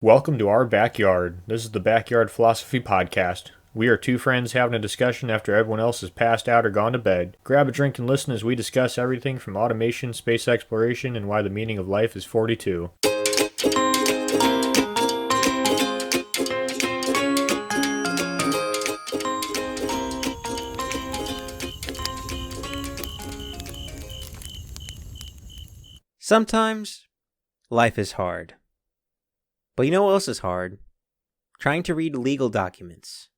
Welcome to our backyard. This is the Backyard Philosophy Podcast. We are two friends having a discussion after everyone else has passed out or gone to bed. Grab a drink and listen as we discuss everything from automation, space exploration, and why the meaning of life is 42. Sometimes life is hard. But you know what else is hard? Trying to read legal documents.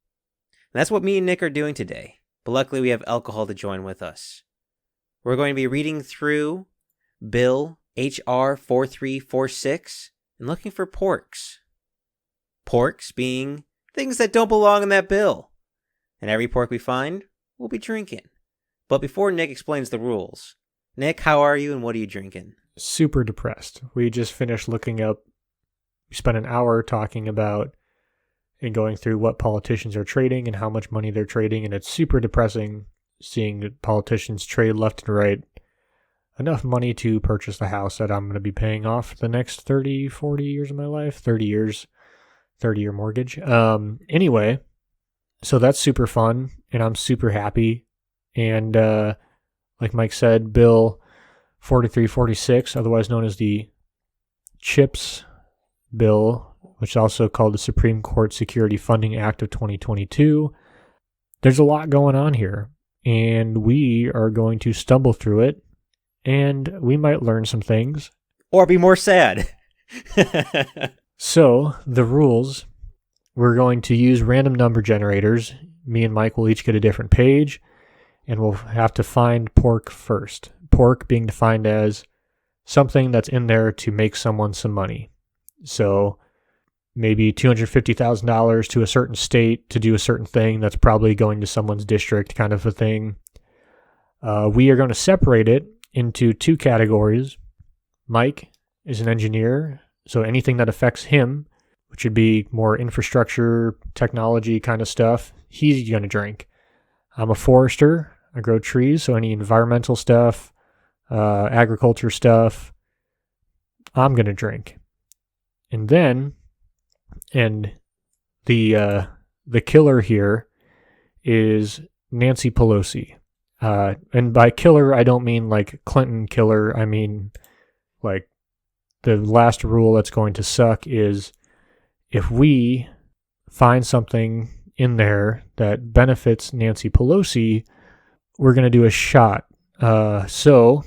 And that's what me and Nick are doing today. But luckily we have alcohol to join with us. We're going to be reading through Bill HR 4346 and looking for porks. Porks being things that don't belong in that bill. And every pork we find, we'll be drinking. But before Nick explains the rules, Nick, how are you and what are you drinking? Super depressed. We just finished looking up. We spent an hour talking about and going through what politicians are trading and how much money they're trading, and it's super depressing seeing politicians trade left and right enough money to purchase the house that I'm going to be paying off the next 30, 40 years of my life. 30 years, 30-year mortgage. Anyway, so that's super fun, and I'm super happy. And like Mike said, Bill 4346, otherwise known as the CHIPS Bill, which is also called the Supreme Court Security Funding Act of 2022. There's a lot going on here, and we are going to stumble through it, and we might learn some things. Or be more sad. So, the rules, we're going to use random number generators. Me and Mike will each get a different page, and we'll have to find pork first. Pork being defined as something that's in there to make someone some money. So maybe $250,000 to a certain state to do a certain thing that's probably going to someone's district, kind of a thing. We are going to separate it into two categories. Mike is an engineer, so anything that affects him, which would be more infrastructure, technology kind of stuff, he's going to drink. I'm a forester. I grow trees, so any environmental stuff, agriculture stuff, I'm going to drink. And then, and the killer here is Nancy Pelosi. And by killer, I don't mean like Clinton killer. I mean, like, the last rule that's going to suck is if we find something in there that benefits Nancy Pelosi, we're going to do a shot. So,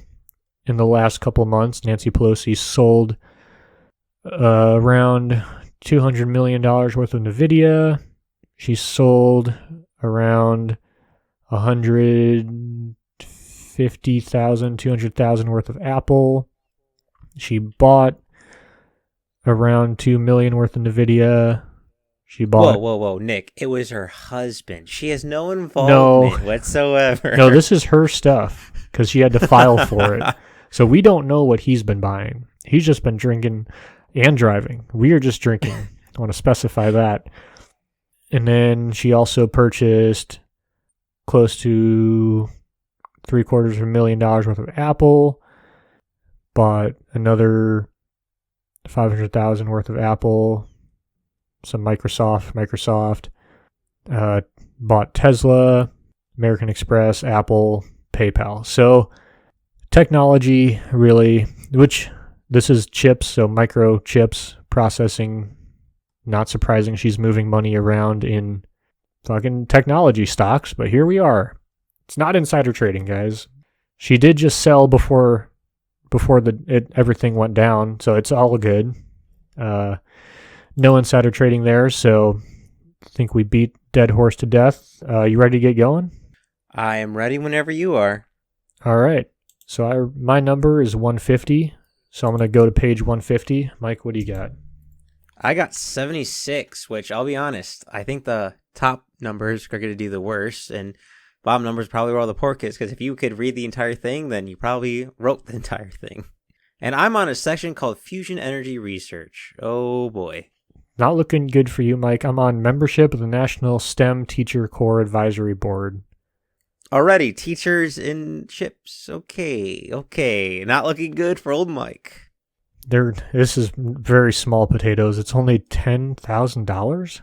in the last couple of months, Nancy Pelosi sold around $200 million worth of NVIDIA. She sold around 150,000, 200,000 worth of Apple. She bought around $2 million worth of NVIDIA. She bought... Whoa, Nick. It was her husband. She has no involvement whatsoever. No, this is her stuff because she had to file for it. So we don't know what he's been buying. He's just been drinking and driving. We are just drinking. I want to specify that. And then she also purchased close to $750,000 worth of Apple. Bought another $500,000 worth of Apple. Some Microsoft. Bought Tesla, American Express, Apple, PayPal. So technology really, which this is chips, so microchips processing. Not surprising she's moving money around in fucking technology stocks, but here we are. It's not insider trading, guys. She did just sell before everything went down, so it's all good. No insider trading there, so I think we beat dead horse to death. You ready to get going? I am ready whenever you are. All right. So my number is 150. So I'm going to go to page 150. Mike, what do you got? I got 76, which I'll be honest, I think the top numbers are going to do the worst, and bottom numbers probably where all the pork is, because if you could read the entire thing, then you probably wrote the entire thing. And I'm on a section called Fusion Energy Research. Oh boy. Not looking good for you, Mike. I'm on membership of the National STEM Teacher Corps Advisory Board. Already, teachers in chips. Okay. Not looking good for old Mike. This is very small potatoes. It's only $10,000?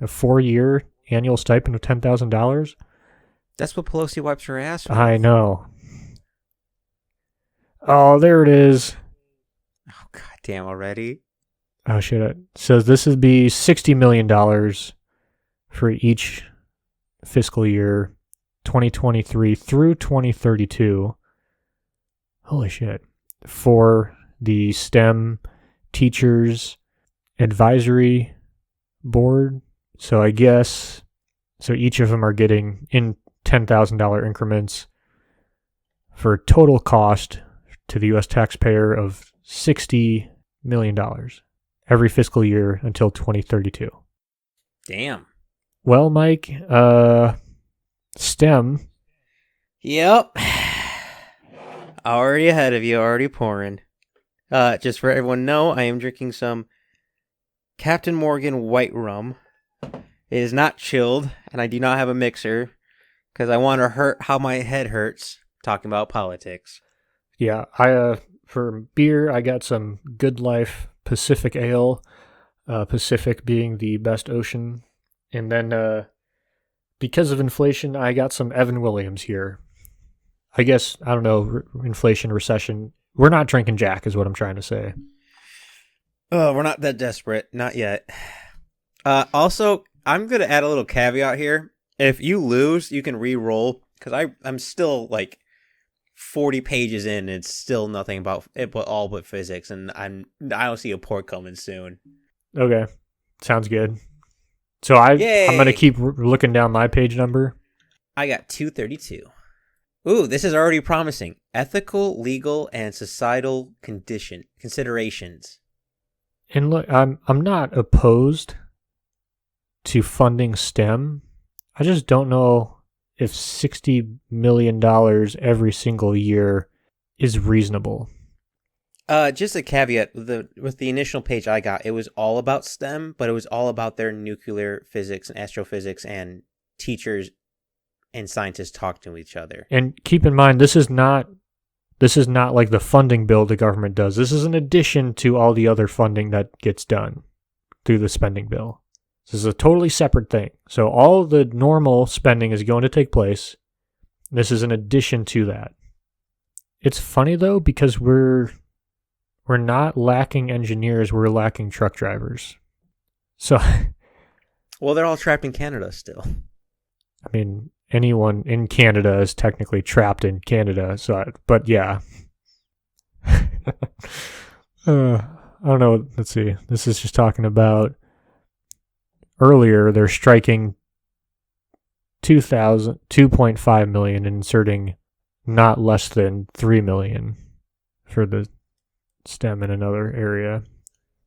A 4-year annual stipend of $10,000? That's what Pelosi wipes her ass with. I know. Oh, there it is. Oh, god damn already. Oh, shit. It says this would be $60 million for each fiscal year, 2023 through 2032. Holy shit. For the STEM Teachers Advisory Board. So I guess, so each of them are getting in $10,000 increments for total cost to the U.S. taxpayer of $60 million every fiscal year until 2032. Damn. Well, Mike, STEM. Yep. Already ahead of you, already pouring. Just for everyone to know, I am drinking some Captain Morgan white rum. It is not chilled, and I do not have a mixer, because I want to hurt how my head hurts talking about politics. Yeah, for beer, I got some Good Life Pacific Ale, Pacific being the best ocean. And then, because of inflation, I got some Evan Williams here. I guess, I don't know, inflation, recession. We're not drinking Jack is what I'm trying to say. Oh, we're not that desperate. Not yet. Also, I'm going to add a little caveat here. If you lose, you can re-roll, because I'm still like 40 pages in, and it's still nothing about it, but all but physics, and I don't see a port coming soon. Okay, sounds good. So I'm going to keep looking down my page number. I got 232. Ooh, this is already promising. Ethical, legal, and societal considerations. And look, I'm not opposed to funding STEM. I just don't know if $60 million every single year is reasonable. Just a caveat, with the initial page I got, it was all about STEM, but it was all about their nuclear physics and astrophysics and teachers and scientists talking to each other. And keep in mind, this is not like the funding bill the government does. This is in addition to all the other funding that gets done through the spending bill. This is a totally separate thing. So all the normal spending is going to take place. This is in addition to that. It's funny though, because we're not lacking engineers, we're lacking truck drivers. So well, they're all trapped in Canada still. I mean, anyone in Canada is technically trapped in Canada. So, but yeah. I don't know. Let's see. This is just talking about earlier. They're striking 2.5 million and inserting not less than 3 million for the STEM in another area.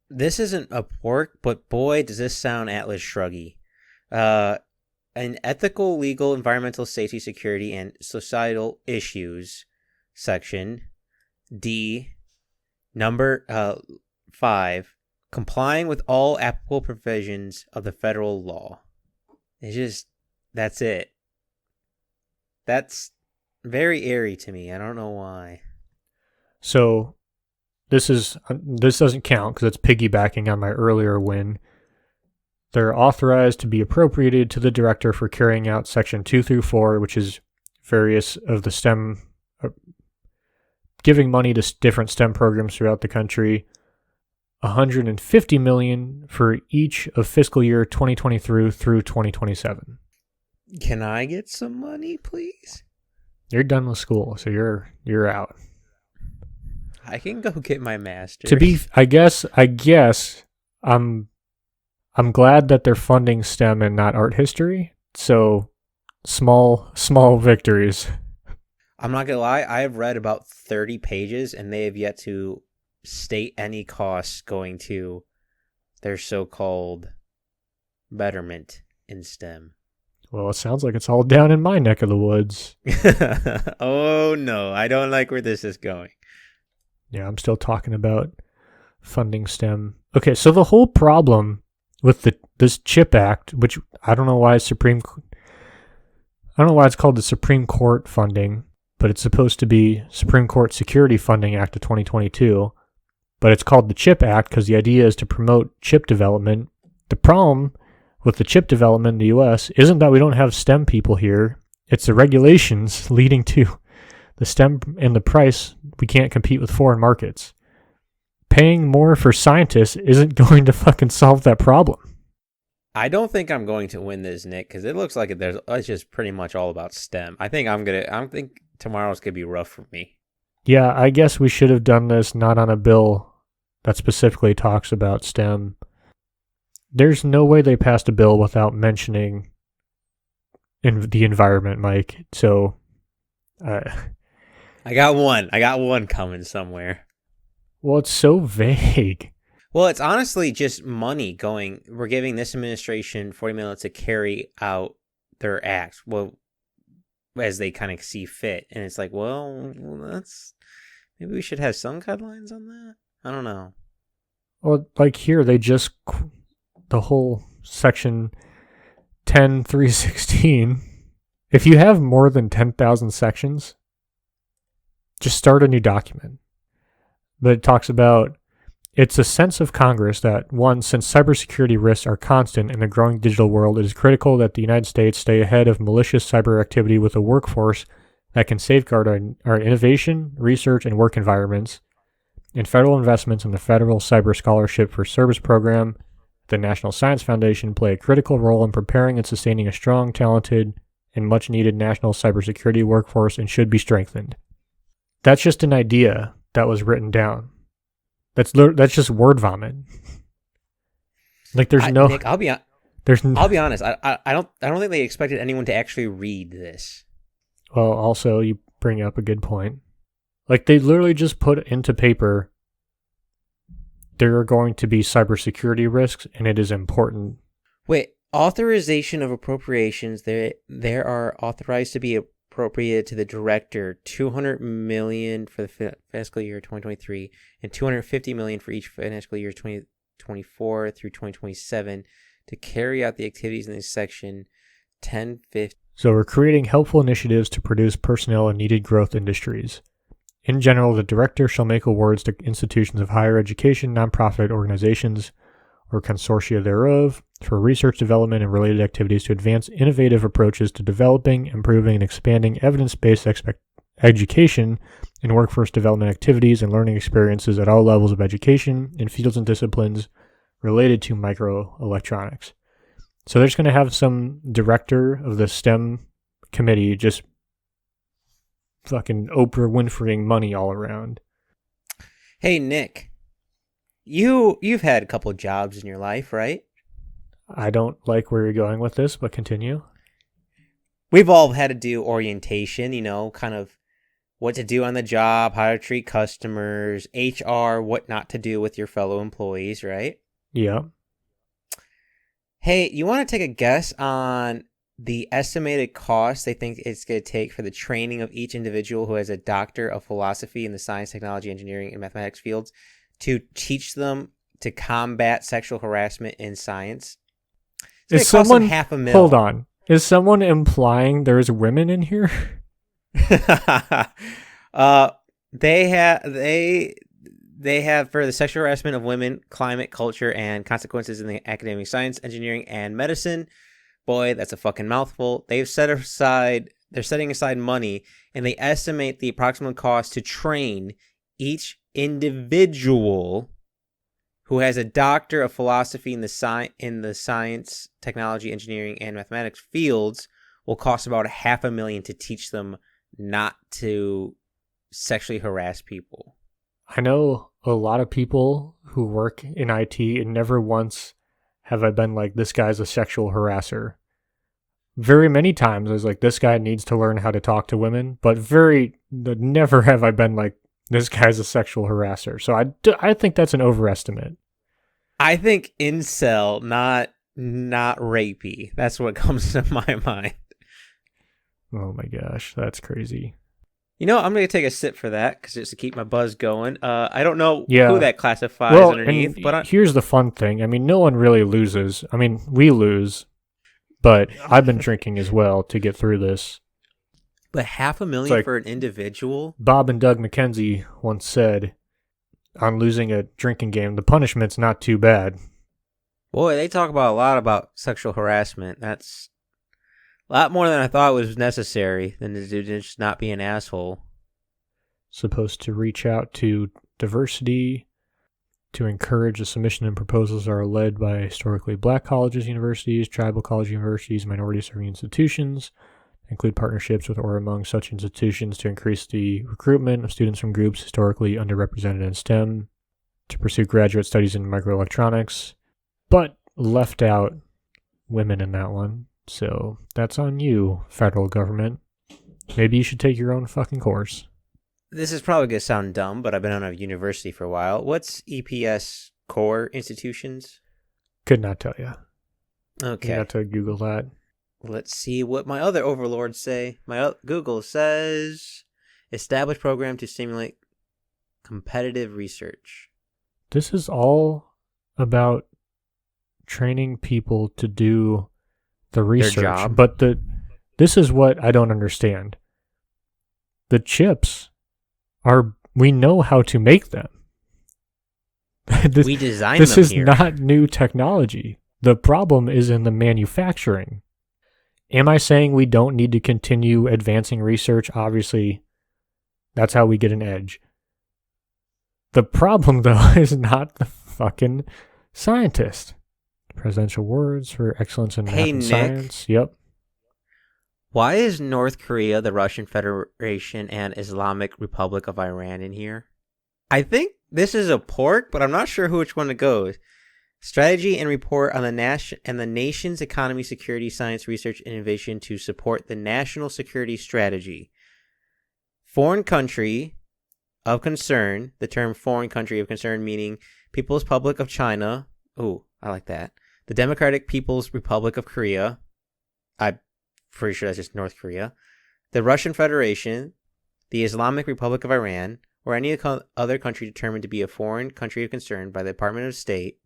This isn't a pork, but boy, does this sound Atlas Shruggy. An ethical, legal, environmental, safety, security, and societal issues section. D, number 5, complying with all applicable provisions of the federal law. That's it. That's very airy to me. I don't know why. So this doesn't count because it's piggybacking on my earlier win. They're authorized to be appropriated to the director for carrying out section 2 through 4, which is various of the STEM, giving money to different STEM programs throughout the country. $150 million for each of fiscal year 2023 through 2027. Can I get some money, please? You're done with school, so you're out. I can go get my master's. I guess I'm glad that they're funding STEM and not art history. So small victories. I'm not gonna lie, I have read about 30 pages and they have yet to state any costs going to their so-called betterment in STEM. Well, it sounds like it's all down in my neck of the woods. Oh no, I don't like where this is going. Yeah, I'm still talking about funding STEM. Okay, so the whole problem with this CHIP Act, which I don't know why it's called the Supreme Court funding, but it's supposed to be Supreme Court Security Funding Act of 2022. but it's called the CHIP Act because the idea is to promote chip development. The problem with the chip development in the U.S. isn't that we don't have STEM people here. It's the regulations leading to the STEM and the price. We can't compete with foreign markets. Paying more for scientists isn't going to fucking solve that problem. I don't think I'm going to win this, Nick, because it looks like it's just pretty much all about STEM. I think tomorrow's gonna be rough for me. Yeah, I guess we should have done this not on a bill that specifically talks about STEM. There's no way they passed a bill without mentioning the environment, Mike. So, I got one coming somewhere. Well, it's so vague. Well, it's honestly just money going. We're giving this administration $40 million to carry out their acts. Well, as they kind of see fit, and it's like, well, maybe we should have some guidelines on that. I don't know. Well, like here, they just the whole section 10.316. If you have more than 10,000 sections, just start a new document. But it talks about it's a sense of Congress that, one, since cybersecurity risks are constant in the growing digital world, it is critical that the United States stay ahead of malicious cyber activity with a workforce that can safeguard our innovation, research, and work environments, and federal investments in the Federal Cyber Scholarship for Service Program. The National Science Foundation play a critical role in preparing and sustaining a strong, talented, and much-needed national cybersecurity workforce and should be strengthened. That's just an idea that was written down. That's just word vomit. Like Nick, I'll be honest. I don't think they expected anyone to actually read this. Well, also you bring up a good point. Like they literally just put into paper there are going to be cybersecurity risks and it is important. Wait, authorization of appropriations. There are authorized to be appropriated to the director $200 million for the fiscal year 2023 and $250 million for each financial year 2024 through 2027 to carry out the activities in this section 1050. So we're creating helpful initiatives to produce personnel in needed growth industries. In general, the director shall make awards to institutions of higher education, nonprofit organizations, or consortia thereof for research, development, and related activities to advance innovative approaches to developing, improving, and expanding evidence-based education and workforce development activities and learning experiences at all levels of education in fields and disciplines related to microelectronics. So they're just going to have some director of the STEM committee just fucking Oprah Winfreying money all around. Hey, Nick. You've had a couple jobs in your life, right? I don't like where you're going with this, but continue. We've all had to do orientation, kind of what to do on the job, how to treat customers, HR, what not to do with your fellow employees, right? Yeah. Hey, you want to take a guess on the estimated cost they think it's going to take for the training of each individual who has a doctor of philosophy in the science, technology, engineering, and mathematics fields to teach them to combat sexual harassment in science? Is someone $500,000? Hold on. Is someone implying there's women in here? They have for the sexual harassment of women, climate, culture, and consequences in the academic science, engineering, and medicine. Boy, that's a fucking mouthful. They're setting aside money, and they estimate the approximate cost to train each individual who has a doctor of philosophy in the science, technology, engineering, and mathematics fields will cost about $500,000 to teach them not to sexually harass people. I know a lot of people who work in IT, and never once have I been like, this guy's a sexual harasser. Very many times I was like, this guy needs to learn how to talk to women, but never have I been like, this guy's a sexual harasser. So I think that's an overestimate. I think incel, not rapey. That's what comes to my mind. Oh my gosh, that's crazy. I'm going to take a sip for that just to keep my buzz going. I don't know who that classifies underneath. But here's the fun thing. I mean, no one really loses. I mean, we lose, but I've been drinking as well to get through this. But $500,000 for an individual? Bob and Doug McKenzie once said, on losing a drinking game, the punishment's not too bad. Boy, they talk about a lot about sexual harassment. That's a lot more than I thought was necessary than to just not be an asshole. Supposed to reach out to diversity, to encourage the submission and proposals are led by historically black colleges, universities, tribal college universities, minority-serving institutions, include partnerships with or among such institutions to increase the recruitment of students from groups historically underrepresented in STEM, to pursue graduate studies in microelectronics, but left out women in that one. So that's on you, federal government. Maybe you should take your own fucking course. This is probably going to sound dumb, but I've been on a university for a while. What's EPS core institutions? Could not tell you. Okay. You have to Google that. Let's see what my other overlords say. Google says, establish program to stimulate competitive research. This is all about training people to do the research. Their job. But this is what I don't understand. The chips we know how to make them. We designed this them is here. not new technology. The problem is in the manufacturing. Am I saying we don't need to continue advancing research? Obviously, that's how we get an edge. The problem, though, is not the fucking scientist. Presidential words for excellence in math and science. Yep. Why is North Korea, the Russian Federation, and Islamic Republic of Iran in here? I think this is a pork, but I'm not sure which one it goes. Strategy and report on the nation's economy, security, science, research, and innovation to support the national security strategy. Foreign country of concern, the term foreign country of concern meaning People's Republic of China. Ooh, I like that. The Democratic People's Republic of Korea. I'm pretty sure that's just North Korea. The Russian Federation, the Islamic Republic of Iran, or any other country determined to be a foreign country of concern by the Department of State.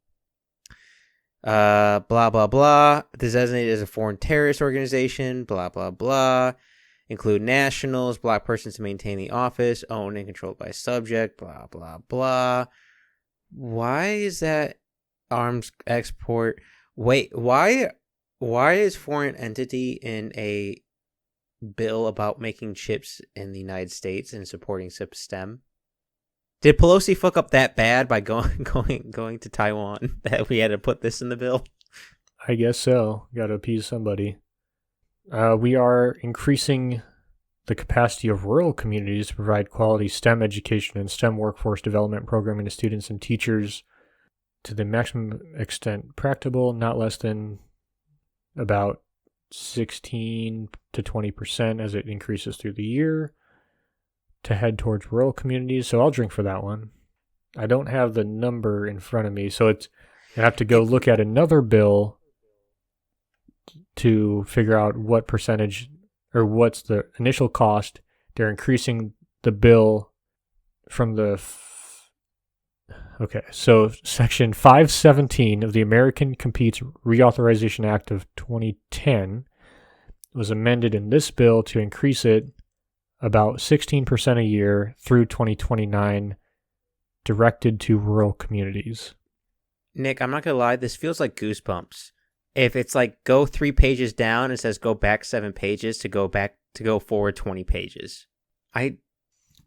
Blah, blah, blah. Designated as a foreign terrorist organization. Blah, blah, blah. Include nationals, black persons to maintain the office, owned and controlled by subject. Blah, blah, blah. Why is that arms export? Wait, why is foreign entity in a bill about making chips in the United States and supporting STEM? Did Pelosi fuck up that bad by going to Taiwan that we had to put this in the bill? I guess so. Got to appease somebody. We are increasing the capacity of rural communities to provide quality STEM education and STEM workforce development programming to students and teachers to the maximum extent practicable, not less than about 16 to 20% as it increases through the year to head towards rural communities. So I'll drink for that one. I don't have the number in front of me, so I have to go look at another bill to figure out what percentage or what's the initial cost. They're increasing the bill from the okay, so Section 517 of the American Competes Reauthorization Act of 2010 was amended in this bill to increase it about 16% a year through 2029, directed to rural communities. Nick, I'm not going to lie, this feels like Goosebumps. If it's like go 3 pages down, it says go back 7 pages to go forward 20 pages.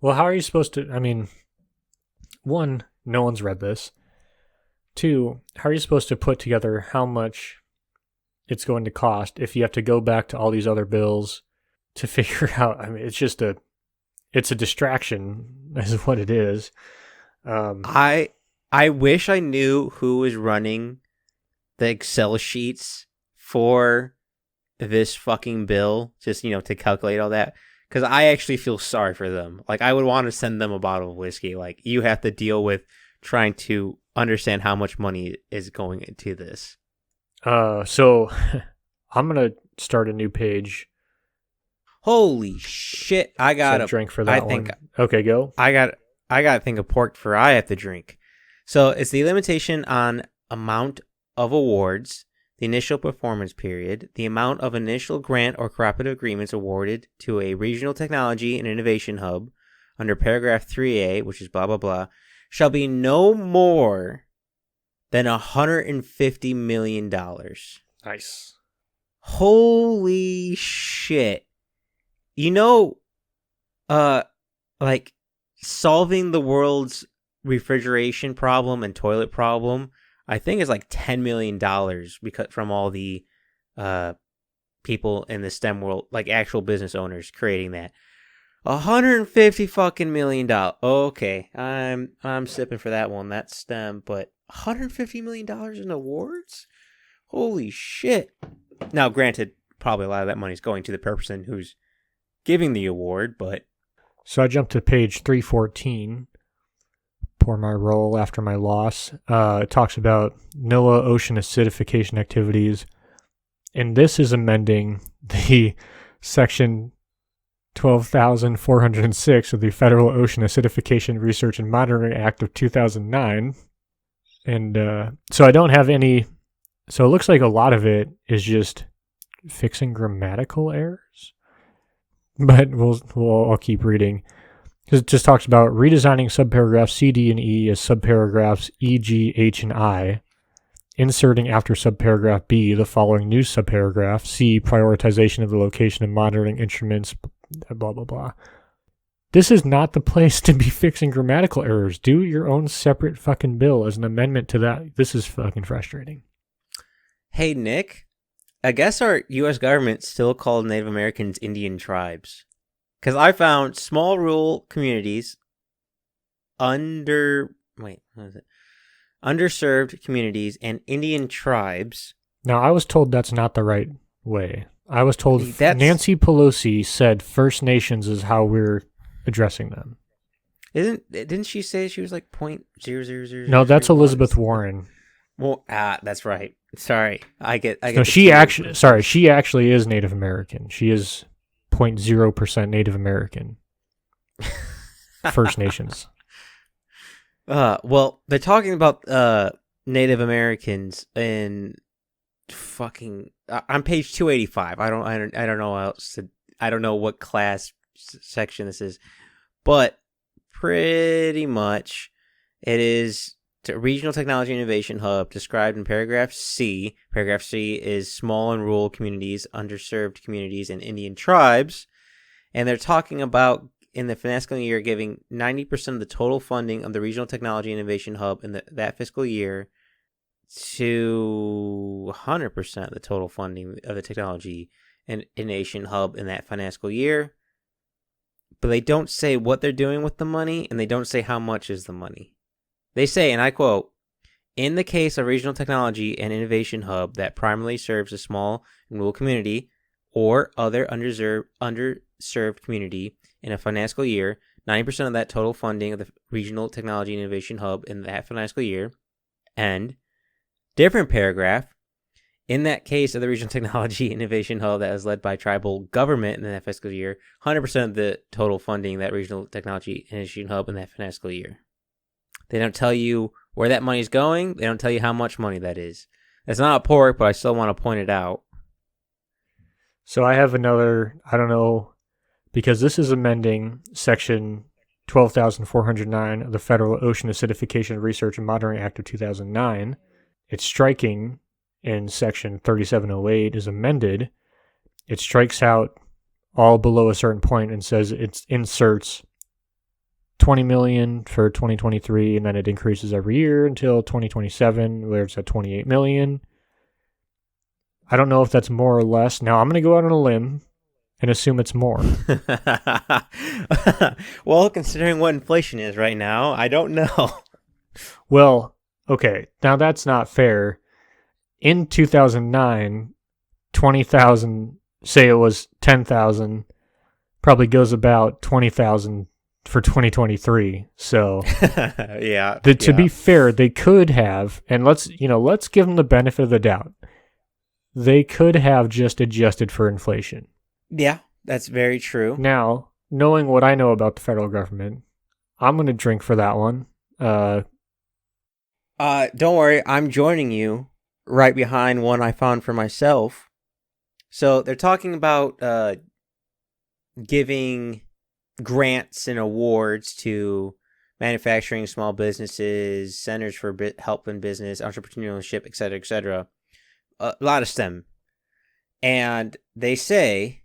Well, how are you supposed to, I mean, one, no one's read this. 2, how are you supposed to put together how much it's going to cost if you have to go back to all these other bills to figure out? I mean, it's a distraction, is what it is. I wish I knew who was running the Excel sheets for this fucking bill, just, to calculate all that. Because I actually feel sorry for them. Like, I would want to send them a bottle of whiskey. Like, you have to deal with trying to understand how much money is going into this. So I'm going to start a new page. Holy shit. I got to drink for that one. Okay, go. I got to think of pork for I have to drink. So it's the limitation on amount of awards, the initial performance period, the amount of initial grant or cooperative agreements awarded to a regional technology and innovation hub under paragraph 3A, which is blah, blah, blah, shall be no more than $150 million. Nice. Holy shit. You know, like solving the world's refrigeration problem and toilet problem, I think is like $10 million because from all the people in the STEM world, like actual business owners creating that. $150 fucking million. Okay, I'm sipping for that one. That's STEM, but $150 million in awards? Holy shit. Now, granted, probably a lot of that money is going to the person who's giving the award, but... So I jumped to page 314 for my role after my loss. It talks about NOAA ocean acidification activities. And this is amending the section 12,406 of the Federal Ocean Acidification Research and Monitoring Act of 2009. And so I don't have any... So it looks like a lot of it is just fixing grammatical errors. But I'll keep reading. It just talks about redesigning subparagraphs C, D, and E as subparagraphs E, G, H, and I. Inserting after subparagraph B the following new subparagraph. C, prioritization of the location of monitoring instruments, blah, blah, blah. This is not the place to be fixing grammatical errors. Do your own separate fucking bill as an amendment to that. This is fucking frustrating. Hey, Nick, I guess our U.S. government still called Native Americans Indian tribes. Because I found small rural communities, underserved communities, and Indian tribes. Now, I was told that's not the right way. I was told Nancy Pelosi said First Nations is how we're addressing them. Didn't she say she was like .000? No, that's Elizabeth Warren. Well, that's right. Sorry, I get. No, she actually is Native American. She is 0.0% Native American. First Nations. Well, they're talking about Native Americans in fucking on page 285. I don't know else. I don't know what class section this is, but pretty much it is. Regional Technology Innovation Hub described in paragraph C. Paragraph C is small and rural communities, underserved communities, and Indian tribes. And they're talking about, in the fiscal year, giving 90% of the total funding of the Regional Technology Innovation Hub in that fiscal year to 100% of the total funding of the Technology and Innovation Hub in that financial year. But they don't say what they're doing with the money, and they don't say how much is the money. They say, and I quote, in the case of Regional Technology and Innovation Hub that primarily serves a small and rural community or other underserved community in a financial year, 90% of that total funding of the Regional Technology and Innovation Hub in that financial year, and different paragraph, in that case of the Regional Technology and Innovation Hub that is led by tribal government in that fiscal year, 100% of the total funding of that Regional Technology and Innovation Hub in that financial year. They don't tell you where that money's going. They don't tell you how much money that is. It's not a pork, but I still want to point it out. So I have another, I don't know, because this is amending section 12,409 of the Federal Ocean Acidification Research and Monitoring Act of 2009. It's striking in section 3708 is amended. It strikes out all below a certain point and says it inserts $20 million for 2023, and then it increases every year until 2027, where it's at $28 million. I don't know if that's more or less. Now, I'm going to go out on a limb and assume it's more. Well, considering what inflation is right now, I don't know. Well, okay. Now, that's not fair. In 2009, 20,000, say it was 10,000, probably goes about 20,000 for 2023. So yeah. To be fair, they could have, and let's give them the benefit of the doubt. They could have just adjusted for inflation. Yeah, that's very true. Now, knowing what I know about the federal government, I'm going to drink for that one. Don't worry, I'm joining you right behind one I found for myself. So they're talking about giving grants and awards to manufacturing, small businesses, centers for help in business, entrepreneurship, etc., etc. A lot of STEM. And they say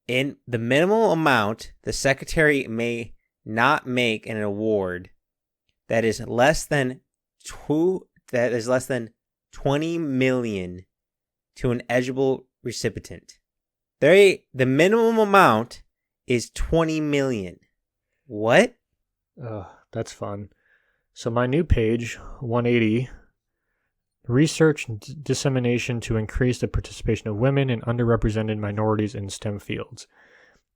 in the minimal amount the secretary may not make an award that is less than 20 million to an eligible recipient. The minimum amount is 20 million. What? That's fun. So my new page, 180, research and dissemination to increase the participation of women and underrepresented minorities in STEM fields.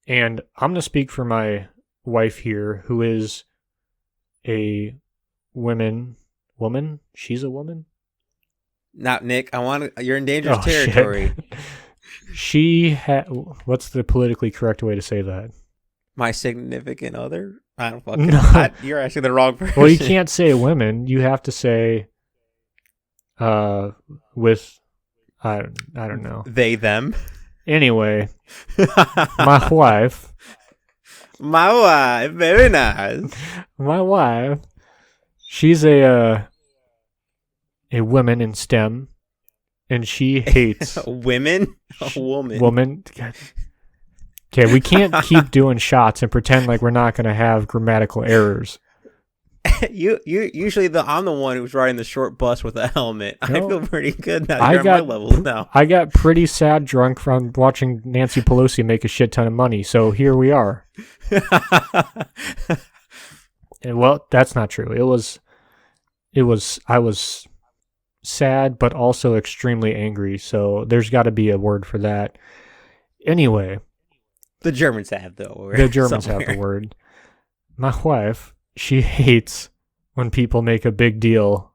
And I'm going to speak for my wife here, who is a woman. She's a woman? Not Nick. You're in dangerous territory. What's the politically correct way to say that? My significant other? I don't fucking know. You're asking the wrong person. Well, you can't say women. You have to say with I don't know. They, them. Anyway, my wife. My wife, very nice. My wife, she's a woman in STEM, and she hates women. A woman. Woman. Okay, we can't keep doing shots and pretend like we're not going to have grammatical errors. You usually I'm the one who's riding the short bus with a helmet. I feel pretty good now. You're on my level now. I got pretty sad drunk from watching Nancy Pelosi make a shit ton of money, so here we are. Well, that's not true. I was sad, but also extremely angry, so there's got to be a word for that. Anyway. The Germans have, though. The Germans have the word. My wife, she hates when people make a big deal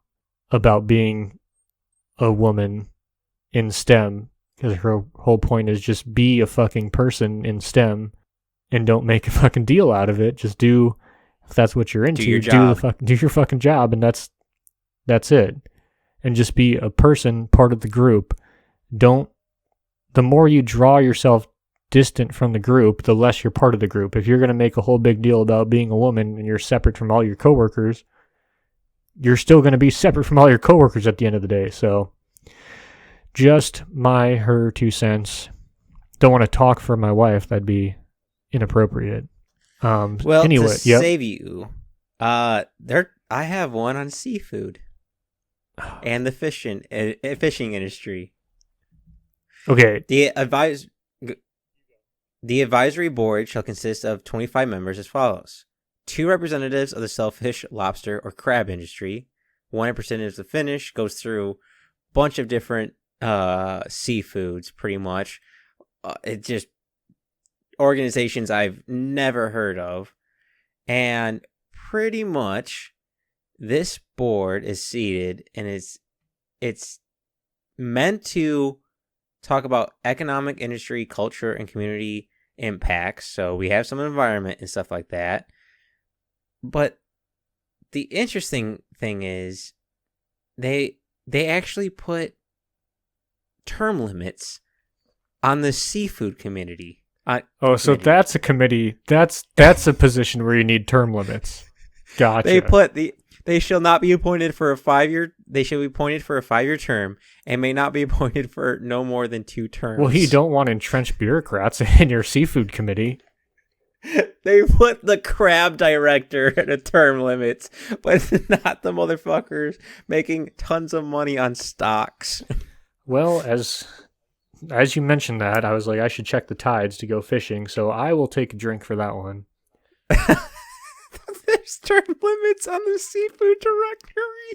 about being a woman in STEM, because her whole point is just be a fucking person in STEM and don't make a fucking deal out of it. Just do, if that's what you're into, do your job. Do your fucking job, and that's it. And just be a person, part of the group. The more you draw yourself distant from the group, the less you're part of the group. If you're going to make a whole big deal about being a woman and you're separate from all your coworkers, you're still going to be separate from all your coworkers at the end of the day. So just her 2 cents. Don't want to talk for my wife. That'd be inappropriate. Well, anyway, to save you, I have one on seafood and the fishing industry. Okay. The advisory board shall consist of 25 members as follows: 2 representatives of the shellfish, lobster, or crab industry, 1 representative of the Finnish, goes through a bunch of different seafoods, pretty much. It just organizations I've never heard of. And pretty much this board is seated, and it's meant to talk about economic, industry, culture, and community impacts. So we have some environment and stuff like that. But the interesting thing is they actually put term limits on the seafood community. So that's a committee. That's a position where you need term limits. Gotcha. They shall not be appointed for a 5-year. They shall be appointed for a 5-year term and may not be appointed for no more than 2 terms. Well, you don't want entrenched bureaucrats in your seafood committee. They put the crab director at a term limits, but not the motherfuckers making tons of money on stocks. Well, as you mentioned that, I was like, I should check the tides to go fishing, so I will take a drink for that one. There's term limits on the seafood directory.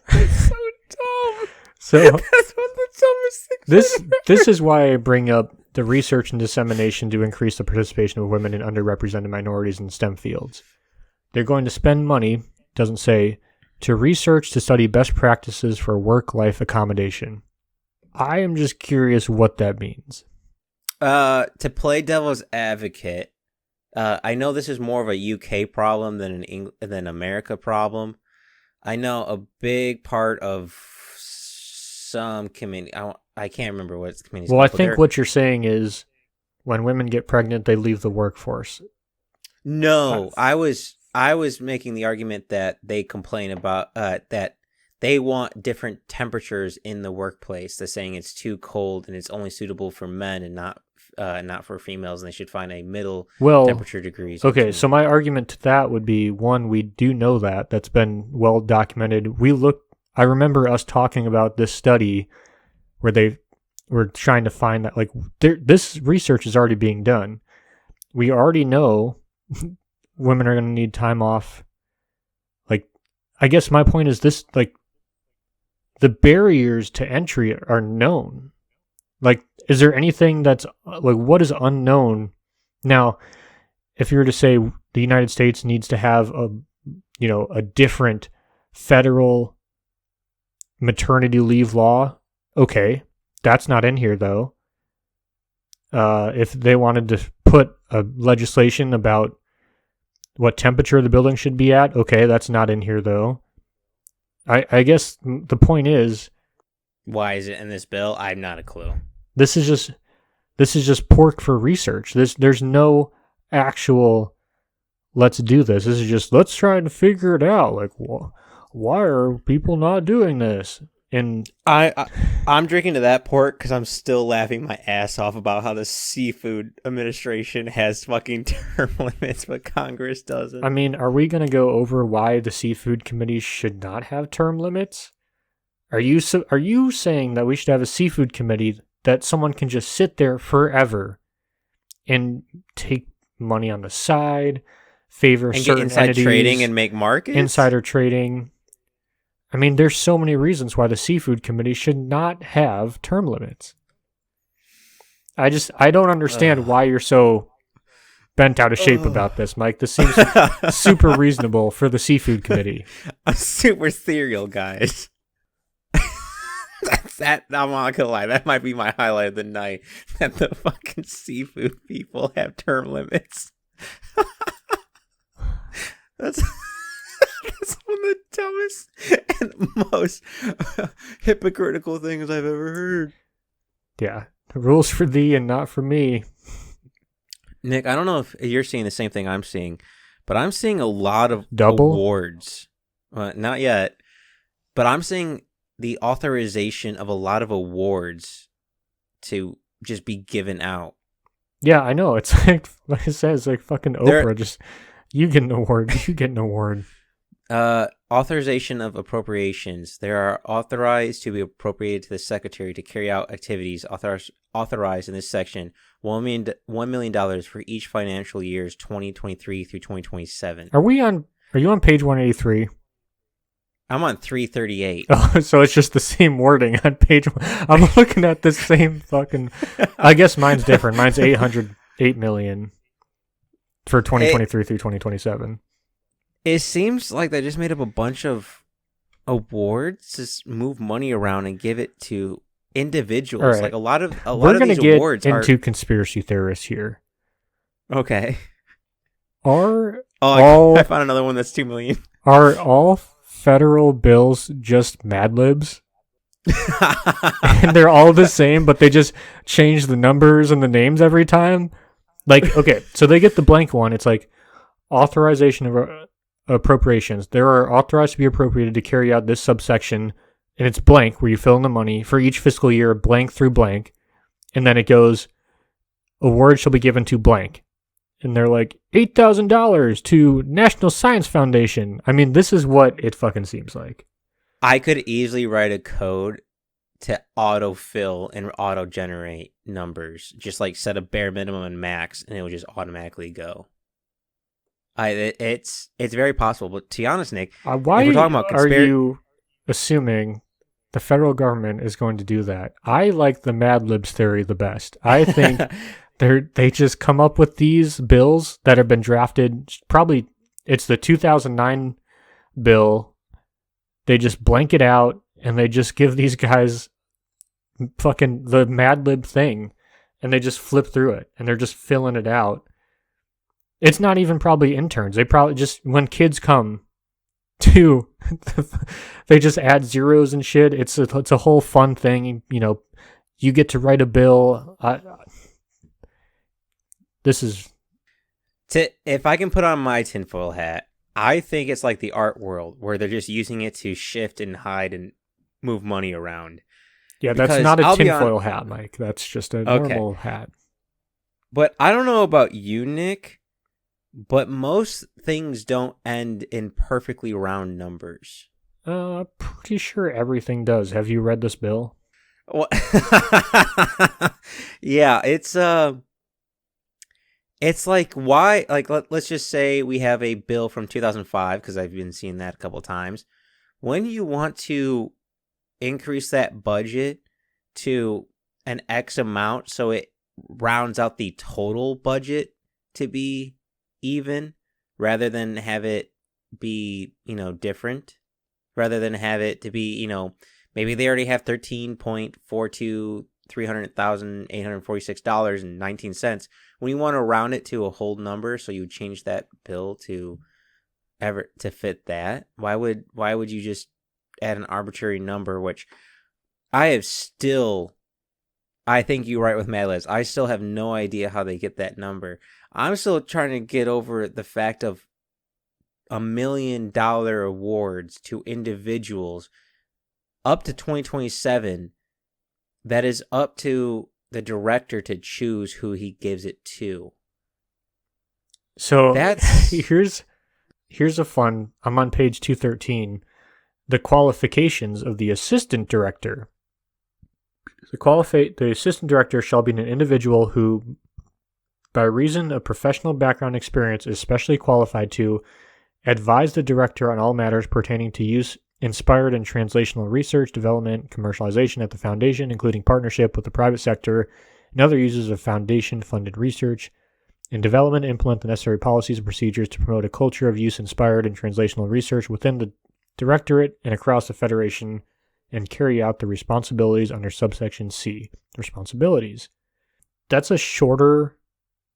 It's so dumb. So that's one of the dumbest things. This is why I bring up the research and dissemination to increase the participation of women and underrepresented minorities in STEM fields. They're going to spend money, doesn't say, to research to study best practices for work-life accommodation. I am just curious what that means. To play devil's advocate, I know this is more of a UK problem than an America problem. I know a big part of some committee. I can't remember what the committee's Well, I called, but think what you're saying is when women get pregnant, they leave the workforce. No, I was making the argument that they complain about that they want different temperatures in the workplace. They're saying it's too cold and it's only suitable for men and not for females, and they should find a middle temperature degrees. Okay, so my argument to that would be, one, we do know that. That's been well documented. I remember us talking about this study where they were trying to find that, like, this research is already being done. We already know women are going to need time off. Like, I guess my point is this, like, the barriers to entry are known. Like, is there anything that's, like, what is unknown? Now, if you were to say the United States needs to have a different federal maternity leave law, okay, that's not in here, though. If they wanted to put a legislation about what temperature the building should be at, okay, that's not in here, though. I guess the point is, why is it in this bill? I have not a clue. This is just pork for research. There's no actual let's do this. This is just let's try to figure it out. Like, why are people not doing this? And I'm drinking to that pork because I'm still laughing my ass off about how the Seafood Administration has fucking term limits, but Congress doesn't. I mean, are we going to go over why the Seafood Committee should not have term limits? Are you saying that we should have a Seafood Committee that someone can just sit there forever and take money on the side, favor and certain get inside entities, trading and make markets? Insider trading. I mean, there's so many reasons why the Seafood Committee should not have term limits. I don't understand why you're so bent out of shape about this, Mike. This seems super reasonable for the Seafood Committee. I'm super serial, guys. I'm not gonna lie, that might be my highlight of the night. That the fucking seafood people have term limits. That's one of the dumbest and most hypocritical things I've ever heard. Yeah, the rules for thee and not for me. Nick, I don't know if you're seeing the same thing I'm seeing, but I'm seeing a lot of Double awards. Not yet, but I'm seeing the authorization of a lot of awards to just be given out. Yeah, I know. It's like I said, it's like fucking Oprah. Just you get an award. You get an award. Authorization of appropriations. They are authorized to be appropriated to the secretary to carry out activities authorized in this section. $1 million for each financial years 2023 through 2027. Are you on page 183? I'm on 338. Oh, so it's just the same wording on page one. I'm looking at the same fucking. I guess mine's different. Mine's 808 million for 2023 through 2027. It seems like they just made up a bunch of awards to move money around and give it to individuals. Right. Like a lot of these get awards into conspiracy theorists here. Okay. I found another one that's 2 million. Are all federal bills just Mad Libs? And they're all the same, but they just change the numbers and the names every time? Like, okay, so they get the blank one. It's like authorization of appropriations. There are authorized to be appropriated to carry out this subsection, and it's blank where you fill in the money for each fiscal year, blank through blank. And then it goes, awards shall be given to blank. And they're like, $8,000 to National Science Foundation. I mean, this is what it fucking seems like. I could easily write a code to autofill and auto-generate numbers. Just like set a bare minimum and max, and it would just automatically go. It's very possible. But to be honest, Nick, why if we're talking about are you assuming the federal government is going to do that? I like the Mad Libs theory the best. I think... They just come up with these bills that have been drafted. Probably it's the 2009 bill. They just blank it out and they just give these guys fucking the Mad Lib thing, and they just flip through it and they're just filling it out. It's not even probably interns. They probably just when kids come 2, they just add zeros and shit. It's a whole fun thing. You know, you get to write a bill. This is... If I can put on my tinfoil hat, I think it's like the art world where they're just using it to shift and hide and move money around. Yeah, that's Because not a I'll be tinfoil hat, Mike. That's just a normal hat. But I don't know about you, Nick, but most things don't end in perfectly round numbers. Pretty sure everything does. Have you read this bill? Well, yeah, it's like, why, like, let's just say we have a bill from 2005, because I've been seeing that a couple of times. When you want to increase that budget to an X amount so it rounds out the total budget to be even, rather than have it be, different, rather than have it to be, maybe they already have $346,846.19. When you want to round it to a whole number, so you change that bill to fit that, why would you just add an arbitrary number? Which I think you're right with Mad Libs. I still have no idea how they get that number. I'm still trying to get over the fact of $1 million awards to individuals up to 2027. That is up to the director to choose who he gives it to. So that's here's a fun. I'm on page 213. The qualifications of the assistant director. The assistant director shall be an individual who, by reason of professional background experience, is specially qualified to advise the director on all matters pertaining to use inspired and translational research, development, commercialization at the foundation, including partnership with the private sector and other users of foundation-funded research, and development and implement the necessary policies and procedures to promote a culture of use-inspired and translational research within the directorate and across the Federation, and carry out the responsibilities under subsection C. Responsibilities. That's a shorter,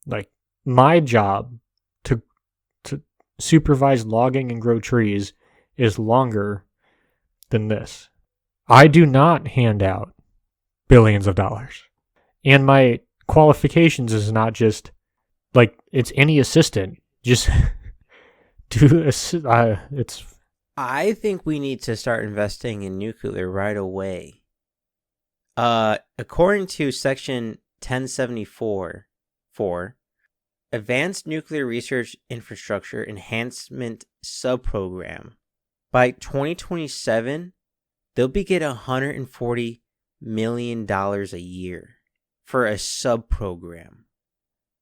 like, my job to supervise logging and grow trees is longer than this. I do not hand out billions of dollars. And my qualifications is not just, like, it's any assistant. Just it's... I think we need to start investing in nuclear right away. According to Section 1074, Advanced Nuclear Research Infrastructure Enhancement Subprogram, by 2027, they'll be getting $140 million a year for a subprogram.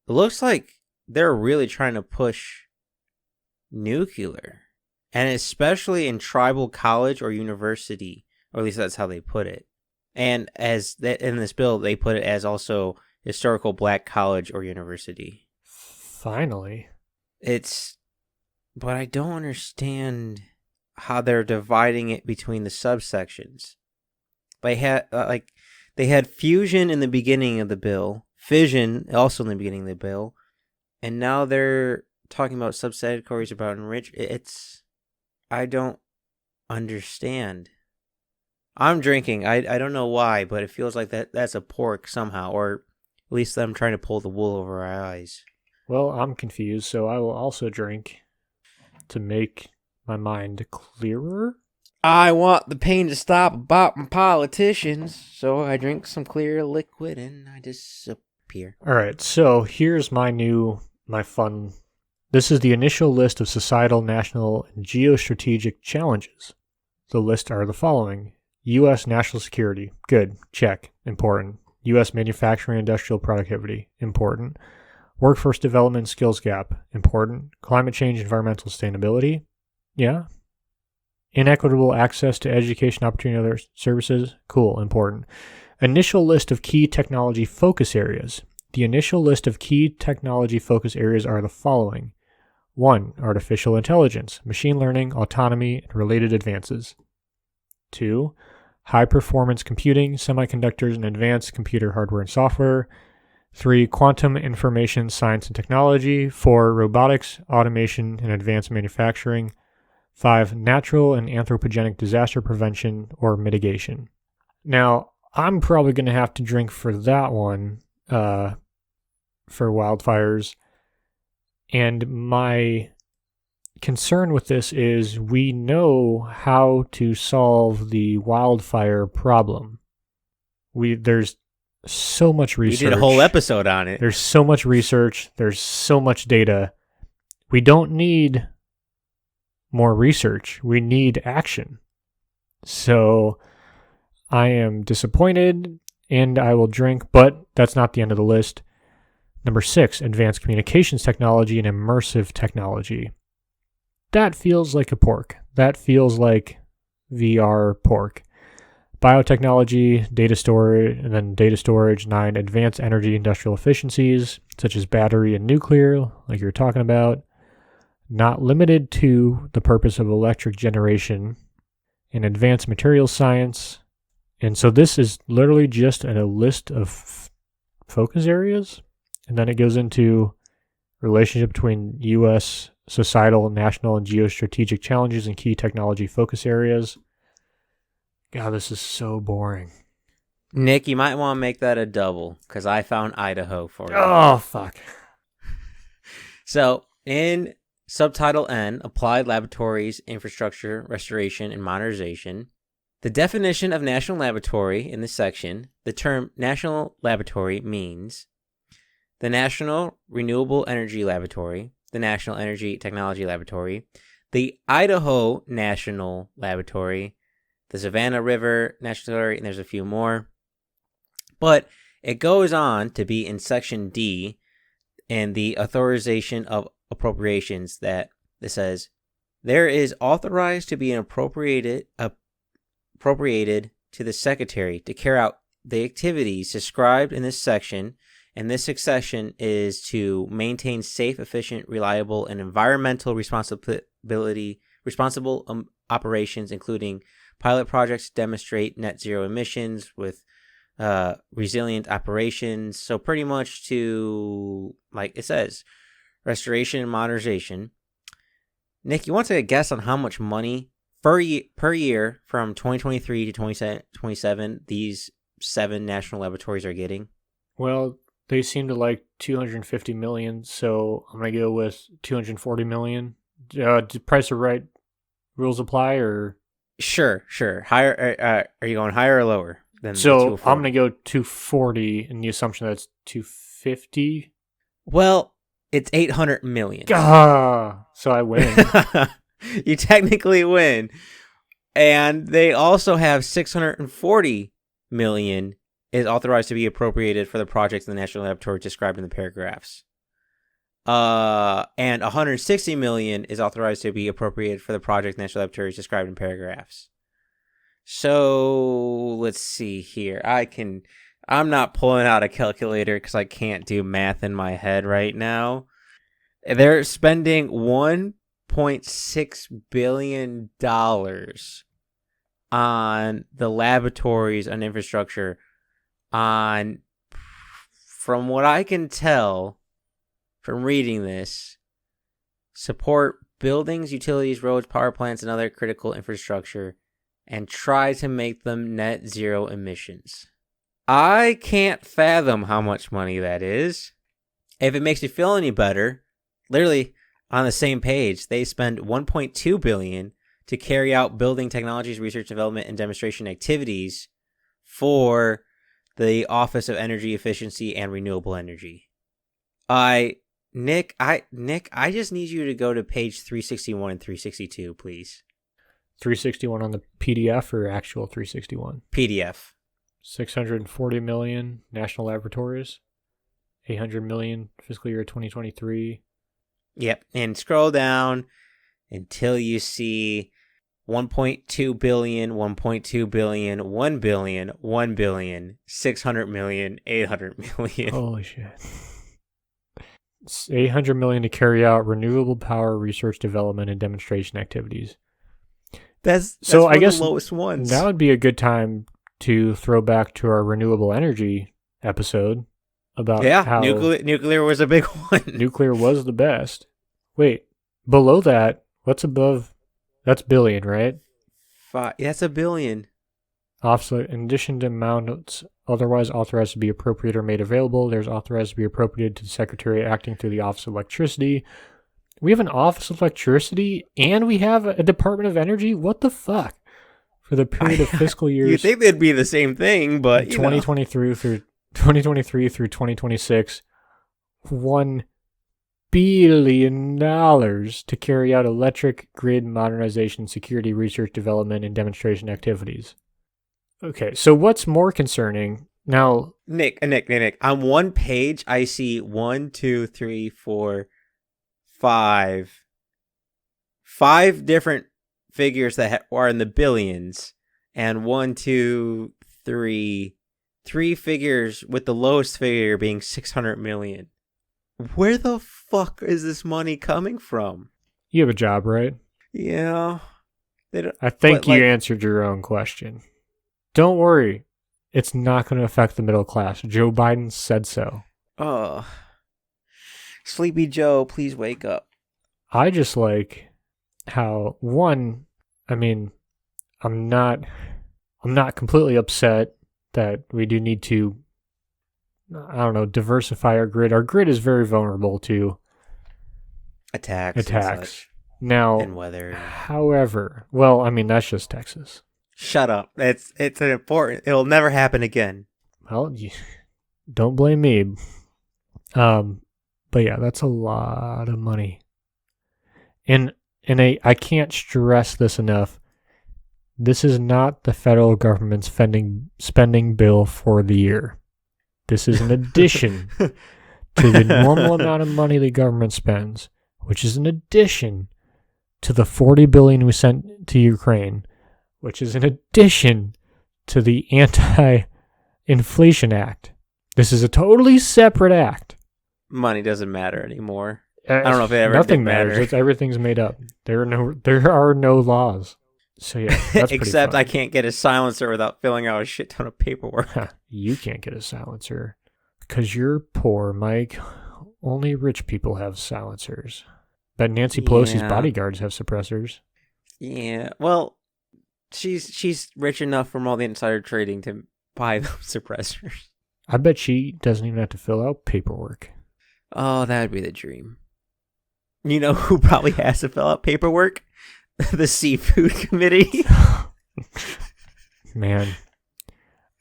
It looks like they're really trying to push nuclear. And especially in tribal college or university, or at least that's how they put it. And as that in this bill, they put it as also historical black college or university. Finally. But I don't understand how they're dividing it between the subsections. They had fusion in the beginning of the bill, fission also in the beginning of the bill, and now they're talking about subcategories about enrich. I don't understand. I'm drinking. I don't know why, but it feels like that's a pork somehow, or at least them trying to pull the wool over our eyes. Well, I'm confused, so I will also drink to make my mind clearer. I want the pain to stop about my politicians, so I drink some clear liquid and I disappear. All right, so here's my fun. This is the initial list of societal, national, and geostrategic challenges. The list are the following. U.S. national security. Good. Check. Important. U.S. manufacturing and industrial productivity. Important. Workforce development skills gap. Important. Climate change, environmental sustainability. Yeah. Inequitable access to education, opportunity, and other services. Cool. Important. Initial list of key technology focus areas. The initial list of key technology focus areas are the following. 1. Artificial intelligence, machine learning, autonomy, and related advances. 2. High-performance computing, semiconductors, and advanced computer hardware and software. 3. Quantum information science and technology. 4. Robotics, automation, and advanced manufacturing. 5. Natural and anthropogenic disaster prevention or mitigation. Now, I'm probably going to have to drink for that one, for wildfires. And my concern with this is we know how to solve the wildfire problem. There's so much research. We did a whole episode on it. There's so much research. There's so much data. We don't need more research. We need action. So I am disappointed and I will drink, but that's not the end of the list. Number 6, advanced communications technology and immersive technology. That feels like a pork. That feels like VR pork. Biotechnology, data storage, and then data storage. 9, advanced energy industrial efficiencies, such as battery and nuclear, like you were talking about. Not limited to the purpose of electric generation. And advanced materials science. And so this is literally just a list of focus areas. And then it goes into relationship between U.S. societal, national, and geostrategic challenges and key technology focus areas. God, this is so boring. Nick, you might want to make that a double, because I found Idaho for you. Oh, fuck. So, in subtitle N, Applied Laboratories, Infrastructure, Restoration, and Modernization, the definition of national laboratory in this section, the term national laboratory means the National Renewable Energy Laboratory, the National Energy Technology Laboratory, the Idaho National Laboratory, the Savannah River National Laboratory, and there's a few more. But it goes on to be in Section D in the authorization of appropriations that it says, there is authorized to be appropriated to the Secretary to carry out the activities described in this section, and this succession is to maintain safe, efficient, reliable, and environmental responsible operations, including pilot projects to demonstrate net zero emissions with resilient operations. So pretty much to, like it says, restoration and modernization. Nick, you want to take a guess on how much money per year from 2023 to 2027 these 7 national laboratories are getting? Well, they seem to like 250 million, so I'm going to go with 240 million. Price of Right rules apply, or? Sure. Higher? Are you going higher or lower than So I'm going to go 240 in the assumption that it's 250. Well, it's 800 million. So I win. You technically win. And they also have 640 million is authorized to be appropriated for the projects in the National Laboratory described in the paragraphs. And 160 million is authorized to be appropriated for the project National Laboratories described in paragraphs. So let's see here. I'm not pulling out a calculator because I can't do math in my head right now. They're spending $1.6 billion on the laboratories and infrastructure on, from what I can tell from reading this, support buildings, utilities, roads, power plants, and other critical infrastructure, and try to make them net zero emissions. I can't fathom how much money that is. If it makes you feel any better, literally on the same page, they spend $1.2 billion to carry out building technologies, research, development, and demonstration activities for the Office of Energy Efficiency and Renewable Energy. Nick, I just need you to go to page 361 and 362, please. 361 on the PDF or actual 361? PDF. 640 million national laboratories. 800 million fiscal year 2023. Yep, and scroll down until you see 1.2 billion, 1.2 billion, 1 billion, 1 billion, 600 million, 800 million. Holy shit. It's 800 million to carry out renewable power research, development, and demonstration activities. That's so one I guess of the lowest ones. That would be a good time to throw back to our renewable energy episode about how nuclear was a big one. Nuclear was the best. Wait, below that, what's above That's billion, right? That's a billion. Offset, in addition to amounts otherwise authorized to be appropriated or made available, there's authorized to be appropriated to the Secretary acting through the Office of Electricity. We have an Office of Electricity and we have a Department of Energy? What the fuck? For the period of fiscal years... You'd think they'd be the same thing, but 2023 through 2026, $1 billion to carry out electric grid modernization, security, research, development, and demonstration activities. Okay, so what's more concerning now? Nick. On one page, I see 1, 2, 3, 4, 5 different figures that are in the billions, and 1, 2, 3 figures with the lowest figure being 600 million. Where the fuck is this money coming from? You have a job, right? Yeah. I think you answered your own question. Don't worry. It's not going to affect the middle class. Joe Biden said so. Oh. Sleepy Joe, please wake up. I just like how, one, I mean, I'm not completely upset that we do need to, I don't know, diversify our grid. Our grid is very vulnerable to attacks. Now, and weather. However, well, I mean, that's just Texas. Shut up. It's an important. It'll never happen again. Well, don't blame me. But yeah, that's a lot of money. And I can't stress this enough. This is not the federal government's spending bill for the year. This is an addition to the normal amount of money the government spends, which is an addition to the $40 billion we sent to Ukraine, which is in addition to the Anti-Inflation Act. This is a totally separate act. Money doesn't matter anymore. I don't know if it ever Nothing did matters. matter. Everything's made up. There are no laws. So yeah, that's except pretty I can't get a silencer without filling out a shit ton of paperwork. You can't get a silencer because you're poor, Mike. Only rich people have silencers. But Nancy Pelosi's bodyguards have suppressors. Yeah, well, she's rich enough from all the insider trading to buy those suppressors. I bet she doesn't even have to fill out paperwork. Oh, that would be the dream. You know who probably has to fill out paperwork? The Seafood Committee. Man,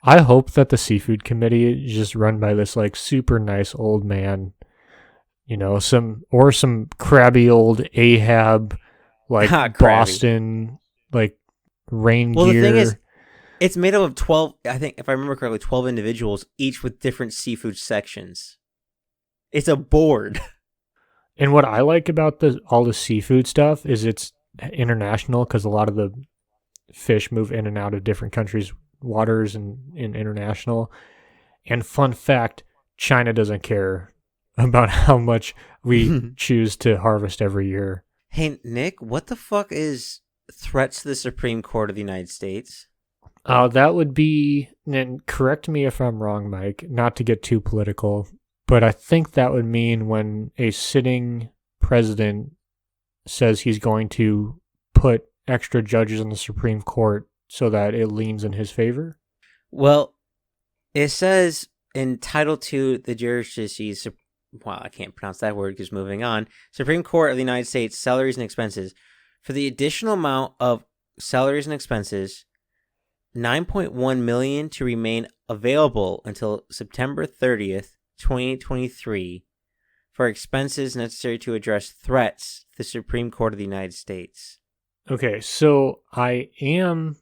I hope that the Seafood Committee is just run by this like super nice old man, you know, some crabby old Ahab, like Boston, like rain gear. Well, the thing is, it's made up of 12, I think, if I remember correctly, 12 individuals, each with different seafood sections. It's a board. And what I like about all the seafood stuff is it's international because a lot of the fish move in and out of different countries' waters and international. And fun fact, China doesn't care about how much we choose to harvest every year. Hey, Nick, what the fuck is threats to the Supreme Court of the United States? That would be, and correct me if I'm wrong, Mike, not to get too political, but I think that would mean when a sitting president says he's going to put extra judges on the Supreme Court so that it leans in his favor? Well, it says in Title II, the jurisdiction's, wow, I can't pronounce that word because moving on, Supreme Court of the United States, salaries and expenses. For the additional amount of salaries and expenses, $9.1 million to remain available until September 30th, 2023 for expenses necessary to address threats to the Supreme Court of the United States. Okay, so I am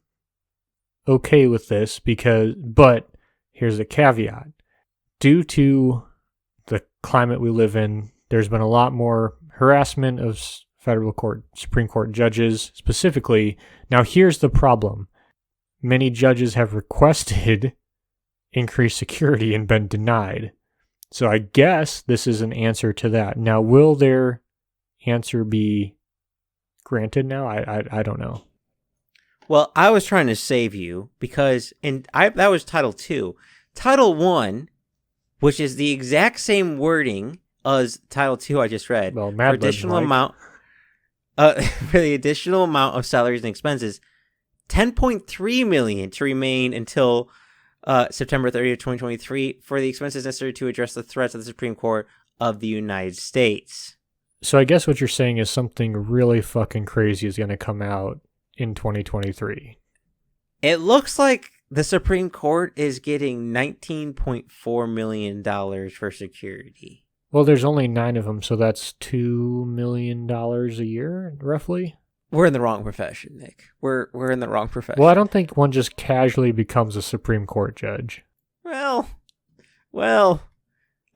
okay with this but here's a caveat. Due to the climate we live in, there's been a lot more harassment of Supreme Court judges specifically. Now here's the problem. Many judges have requested increased security and been denied. So I guess this is an answer to that. Now, will their answer be granted now? I don't know. Well, I was trying to save you because that was Title II. Title I, which is the exact same wording as Title II I just read. Well, for additional amount. for the additional amount of salaries and expenses, $10.3 million to remain until September 30th, 2023 for the expenses necessary to address the threats of the Supreme Court of the United States. So I guess what you're saying is something really fucking crazy is going to come out in 2023. It looks like the Supreme Court is getting $19.4 million for security. Well, there's only 9 of them, so that's $2 million a year, roughly. We're in the wrong profession, Nick. We're in the wrong profession. Well, I don't think one just casually becomes a Supreme Court judge. Well,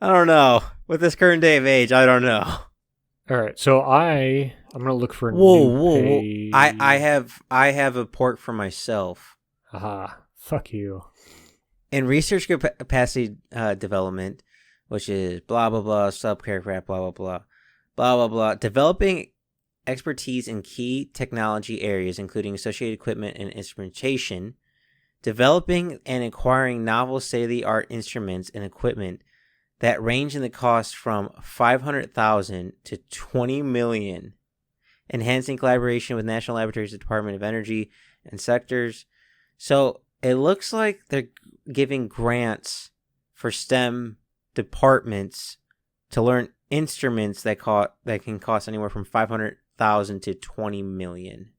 I don't know. With this current day of age, I don't know. All right, so I'm gonna look for a new page. I have a pork for myself. Aha, fuck you. In research capacity development, which is blah blah blah, subparagraph blah blah blah, blah blah blah, developing expertise in key technology areas, including associated equipment and instrumentation, developing and acquiring novel state-of-the-art instruments and equipment that range in the cost from $500,000 to $20 million, enhancing collaboration with national laboratories, the Department of Energy, and sectors. So it looks like they're giving grants for STEM departments to learn instruments that can cost anywhere from $500,000 to $20 million.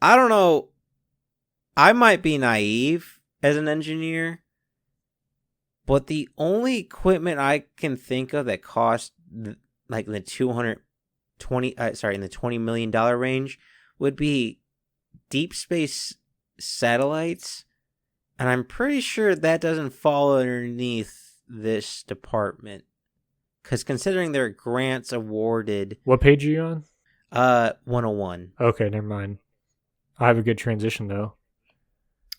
I don't know. I might be naive as an engineer, but the only equipment I can think of that cost like in the $20 million range would be deep space satellites, and I'm pretty sure that doesn't fall underneath this department. Because considering there are grants awarded... What page are you on? 101. Okay, never mind. I have a good transition, though.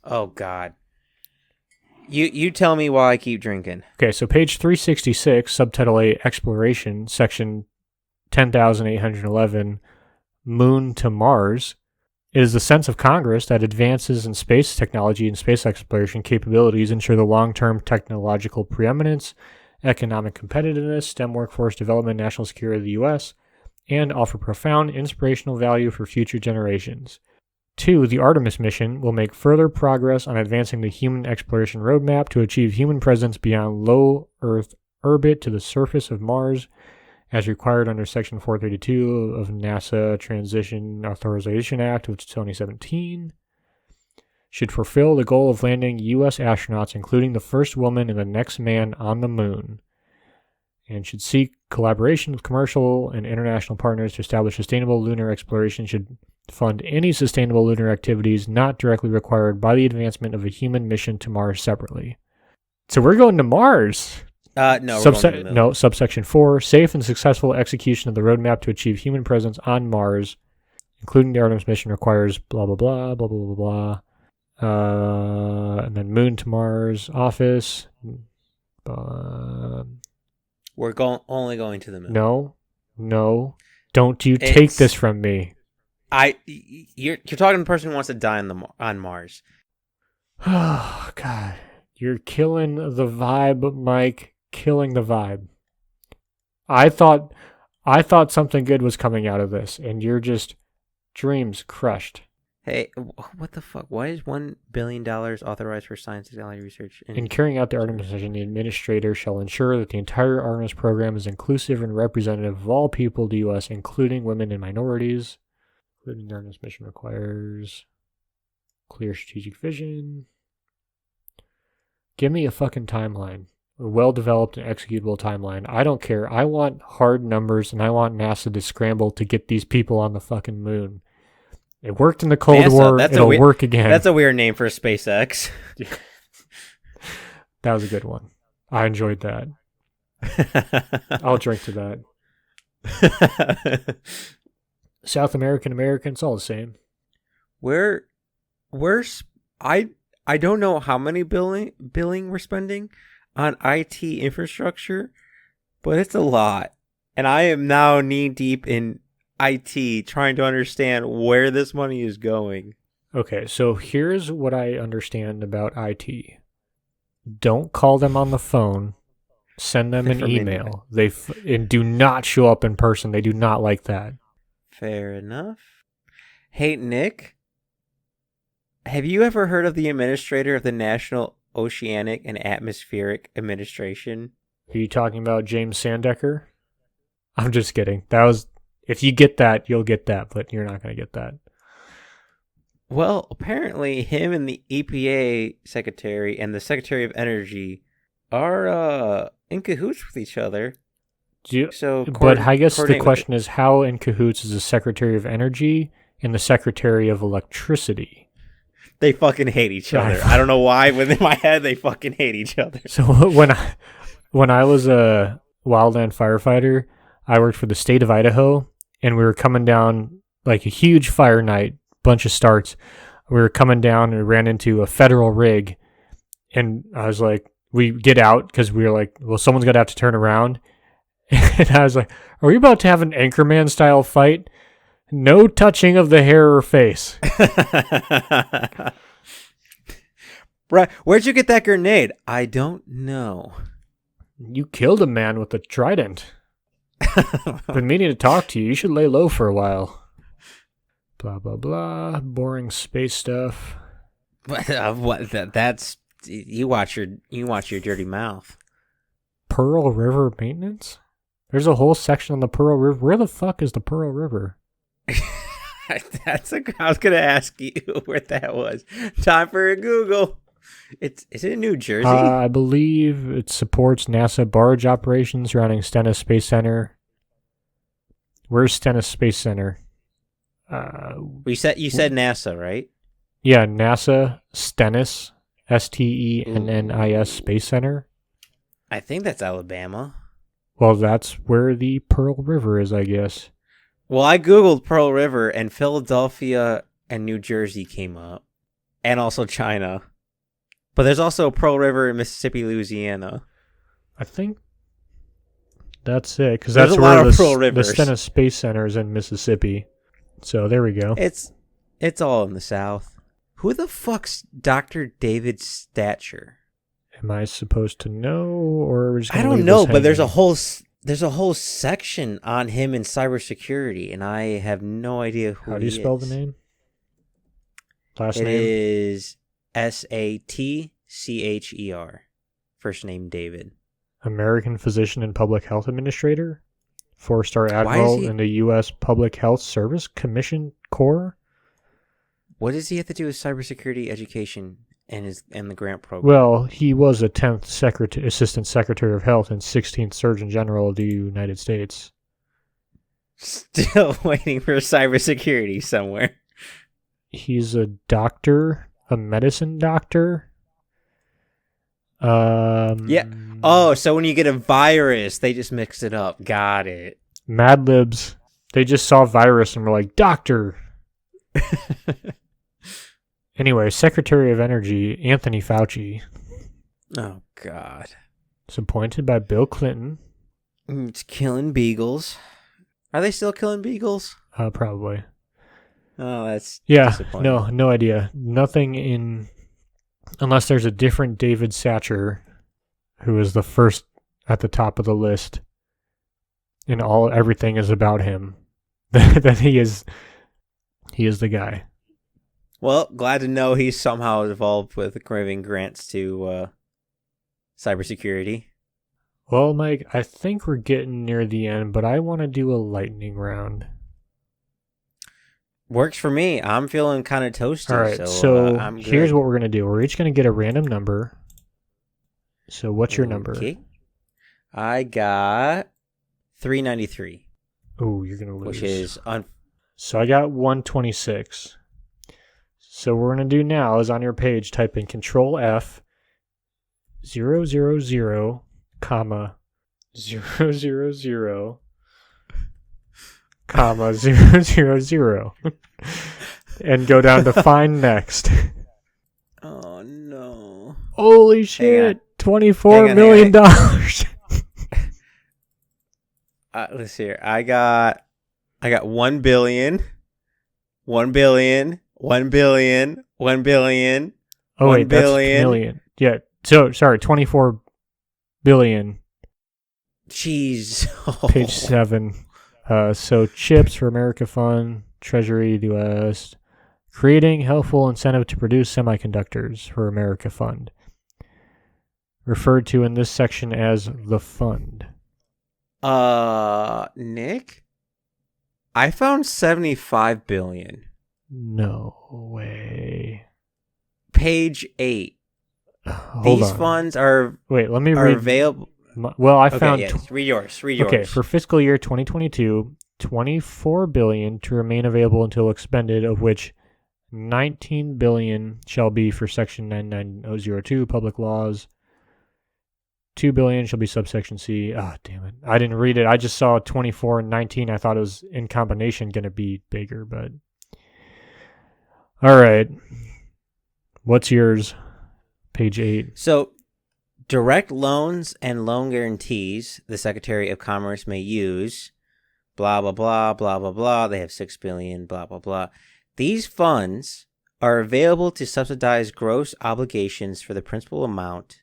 Oh, God. You tell me while I keep drinking. Okay, so page 366, subtitle A, Exploration, section 10,811, Moon to Mars. It is the sense of Congress that advances in space technology and space exploration capabilities ensure the long-term technological preeminence, economic competitiveness, STEM workforce development, national security of the U.S., and offer profound inspirational value for future generations. 2. The Artemis mission will make further progress on advancing the human exploration roadmap to achieve human presence beyond low Earth orbit to the surface of Mars, as required under Section 432 of NASA Transition Authorization Act of 2017. Should fulfill the goal of landing U.S. astronauts, including the first woman and the next man on the moon, and should seek collaboration with commercial and international partners to establish sustainable lunar exploration, should fund any sustainable lunar activities not directly required by the advancement of a human mission to Mars separately. So we're going to Mars. No, we're going to the moon. Subsection 4, safe and successful execution of the roadmap to achieve human presence on Mars, including the Artemis mission, requires blah, blah, blah, blah, blah, blah, blah. And then Moon to Mars, office. We're only going to the moon. No. Don't you take this from me. You're talking to the person who wants to die on Mars. Oh, God. You're killing the vibe, Mike. Killing the vibe. I thought something good was coming out of this, and you're just dreams crushed. Hey, what the fuck? Why is $1 billion authorized for science, technology, research? In carrying out the Artemis mission, the administrator shall ensure that the entire Artemis program is inclusive and representative of all people of the U.S., including women and minorities. Including the Artemis mission requires clear strategic vision. Give me a fucking timeline. A well-developed and executable timeline. I don't care. I want hard numbers, and I want NASA to scramble to get these people on the fucking moon. It worked in the Cold War. It'll work again. That's a weird name for SpaceX. That was a good one. I enjoyed that. I'll drink to that. South American, it's all the same. I don't know how many billing we're spending on IT infrastructure, but it's a lot. And I am now knee deep in IT trying to understand where this money is going. Okay, so here's what I understand about IT. Don't call them on the phone. Send them an email. And do not show up in person. They do not like that. Fair enough. Hey, Nick, have you ever heard of the administrator of the National Oceanic and Atmospheric Administration? Are you talking about James Sandecker? I'm just kidding. That was, if you get that, you'll get that, but you're not going to get that. Well, apparently him and the EPA secretary and the Secretary of Energy are in cahoots with each other. But I guess the question is, how in cahoots is the Secretary of Energy and the Secretary of Electricity? They fucking hate each other. I don't know why, but in my head, they fucking hate each other. So when I was a wildland firefighter, I worked for the state of Idaho, and we were coming down like a huge fire night, bunch of starts. We were coming down and we ran into a federal rig, and I was like, we get out because we were like, well, someone's got to have to turn around. And I was like, are we about to have an Anchorman style fight? No touching of the hair or face. Right. Where'd you get that grenade? I don't know. You killed a man with a trident. Been meaning to talk to you. You should lay low for a while. Blah, blah, blah. Boring space stuff. That's you watch your dirty mouth. Pearl River maintenance? There's a whole section on the Pearl River. Where the fuck is the Pearl River? I was gonna ask you where that was. Time for a Google. Is it in New Jersey? I believe it supports NASA barge operations surrounding Stennis Space Center. Where's Stennis Space Center? You said NASA, right? Yeah, NASA Stennis, Stennis Space Center. I think that's Alabama. Well, that's where the Pearl River is, I guess. Well, I googled Pearl River, and Philadelphia and New Jersey came up, and also China. But there's also Pearl River in Mississippi, Louisiana. I think that's it, because that's where the Stennis Space Center is in Mississippi. So there we go. It's all in the South. Who the fuck's Dr. David Stature? Am I supposed to know, or are we just I don't know, but there's a whole section on him in cybersecurity, and I have no idea who. How do you spell the name? Last name? It is Satcher. First name David. American Physician and Public Health Administrator, 4-star Admiral in the U.S. Public Health Service Commission Corps. What does he have to do with cybersecurity education and the grant program? Well, he was a 10th Assistant Secretary of Health and 16th Surgeon General of the United States. Still waiting for cybersecurity somewhere. He's a doctor, a medicine doctor. Yeah. Oh, so when you get a virus, they just mix it up. Got it. Mad Libs. They just saw virus and were like, doctor. Anyway, Secretary of Energy, Anthony Fauci. Oh, God. It's appointed by Bill Clinton. It's killing beagles. Are they still killing beagles? Probably. Oh, that's disappointing. No idea. Nothing in... Unless there's a different David Satcher, who is the first at the top of the list, and everything is about him. That he is the guy. Well, glad to know he's somehow involved with giving grants to cybersecurity. Well, Mike, I think we're getting near the end, but I want to do a lightning round. Works for me. I'm feeling kind of toasty. All right, so here's what we're going to do. We're each going to get a random number. So what's your number? Okay. I got 393. Oh, you're going to lose. Which is... So I got 126. So what we're going to do now is on your page, type in Control F 000, comma 000, comma 000, and go down to find next. Oh no! Holy shit! $24 million. Let's see here. I got 1 billion, 1 billion, 1 billion, 1 billion. Oh wait, 1 billion. That's million. Yeah. So sorry, 24 billion. Jeez. Page 7. So CHIPS for America Fund, Treasury U.S., creating helpful incentive to produce semiconductors for America Fund, referred to in this section as the fund. Nick? I found 75 billion. No way. Page 8. Hold These on. funds are Wait, let me are read. available. Well, I Okay, found. yes. Read yours. Okay, for fiscal year 2022, 24 billion to remain available until expended, of which 19 billion shall be for section 99002 public laws. 2 billion shall be subsection C. Ah, damn it. I didn't read it. I just saw 24 and 19. I thought it was in combination going to be bigger, but all right. What's yours? Page 8. So, direct loans and loan guarantees the Secretary of Commerce may use, blah, blah, blah, blah, blah, blah. They have 6 billion, blah, blah, blah. These funds are available to subsidize gross obligations for the principal amount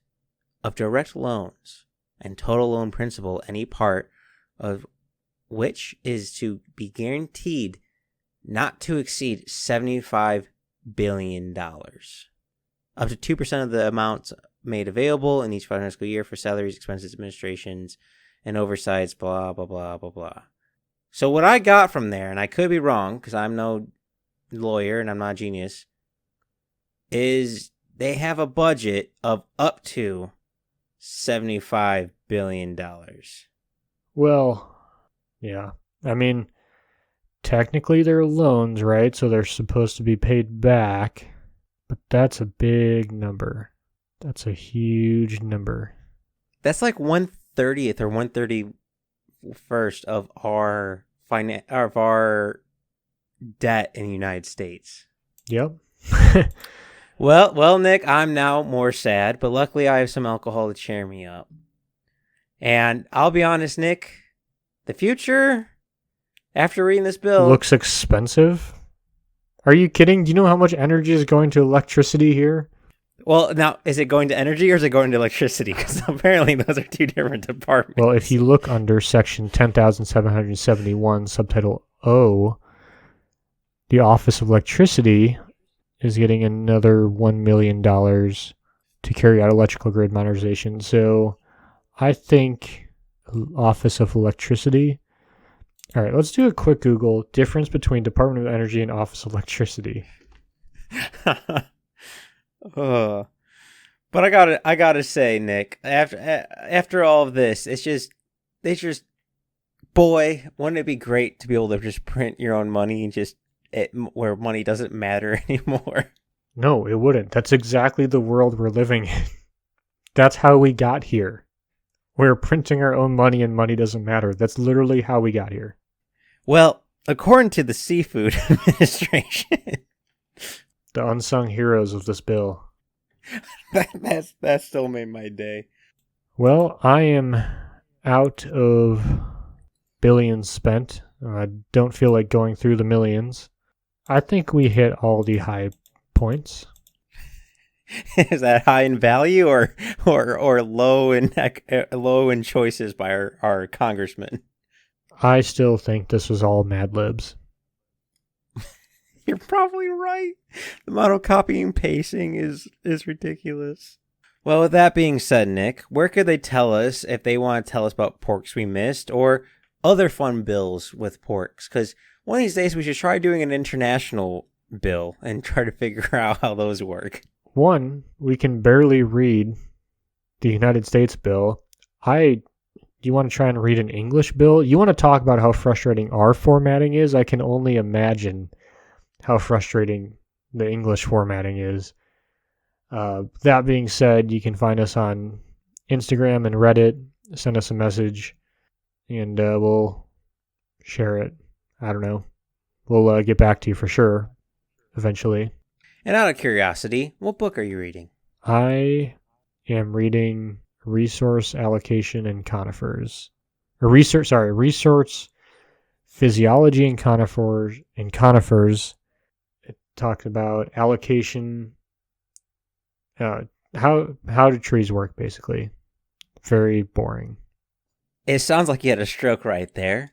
of direct loans and total loan principal, any part of which is to be guaranteed not to exceed $75 billion. Up to 2% of the amounts made available in each fiscal year for salaries, expenses, administrations, and oversights, blah, blah, blah, blah, blah. So what I got from there, and I could be wrong because I'm no lawyer and I'm not a genius, is they have a budget of up to $75 billion. Well, yeah. I mean, technically they're loans, right? So they're supposed to be paid back. But that's a big number. That's a huge number. That's like 1/30th or 1/31st of our debt in the United States. Yep. Well, Nick, I'm now more sad, but luckily I have some alcohol to cheer me up. And I'll be honest, Nick, the future, after reading this bill, looks expensive. Are you kidding? Do you know how much energy is going to electricity here? Well, now, is it going to energy or is it going to electricity? Because apparently those are two different departments. Well, if you look under section 10,771, subtitle O, the Office of Electricity is getting another $1 million to carry out electrical grid modernization. So I think Office of Electricity. All right, let's do a quick Google. Difference between Department of Energy and Office of Electricity. But I gotta say, Nick, after all of this, boy, wouldn't it be great to be able to just print your own money and where money doesn't matter anymore? No, it wouldn't. That's exactly the world we're living in. That's how we got here. We're printing our own money and money doesn't matter. That's literally how we got here. Well, according to the Seafood Administration, The unsung heroes of this bill. that still made my day. Well, I am out of billions spent. I don't feel like going through the millions. I think we hit all the high points. Is that high in value or low in choices by our congressman? I still think this was all Mad Libs. You're probably right. The amount of copying and pasting is ridiculous. Well, with that being said, Nick, where could they tell us if they want to tell us about porks we missed or other fun bills with porks? Because one of these days we should try doing an international bill and try to figure out how those work. One, we can barely read the United States bill. You want to try and read an English bill? You want to talk about how frustrating our formatting is? I can only imagine how frustrating the English formatting is. That being said, you can find us on Instagram and Reddit. Send us a message, and we'll share it. I don't know. We'll get back to you for sure, eventually. And out of curiosity, what book are you reading? I am reading Resource Allocation and Conifers. Resource Physiology and Conifers. It talked about allocation, how do trees work, basically. Very boring. It sounds like you had a stroke right there.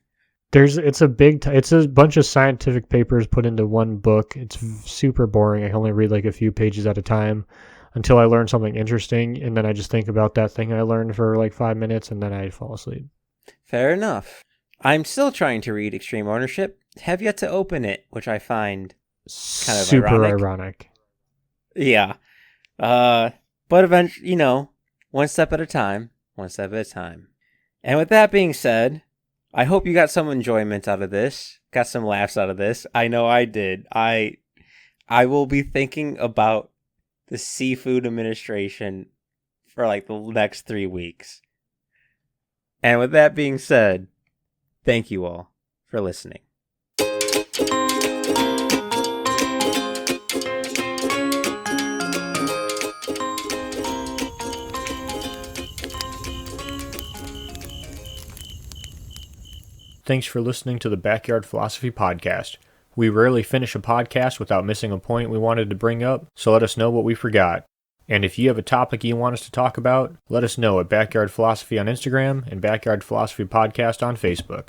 It's it's a bunch of scientific papers put into one book. It's super boring. I can only read like a few pages at a time until I learn something interesting, and then I just think about that thing I learned for like 5 minutes, and then I fall asleep. Fair enough. I'm still trying to read Extreme Ownership. Have yet to open it, which I find kind of super ironic. Yeah. But eventually, one step at a time, one step at a time. And with that being said, I hope you got some enjoyment out of this, got some laughs out of this. I know I did. I will be thinking about the Seafood Administration for like the next 3 weeks. And with that being said, thank you all for listening. Thanks for listening to the Backyard Philosophy Podcast. We rarely finish a podcast without missing a point we wanted to bring up, so let us know what we forgot. And if you have a topic you want us to talk about, let us know at Backyard Philosophy on Instagram and Backyard Philosophy Podcast on Facebook.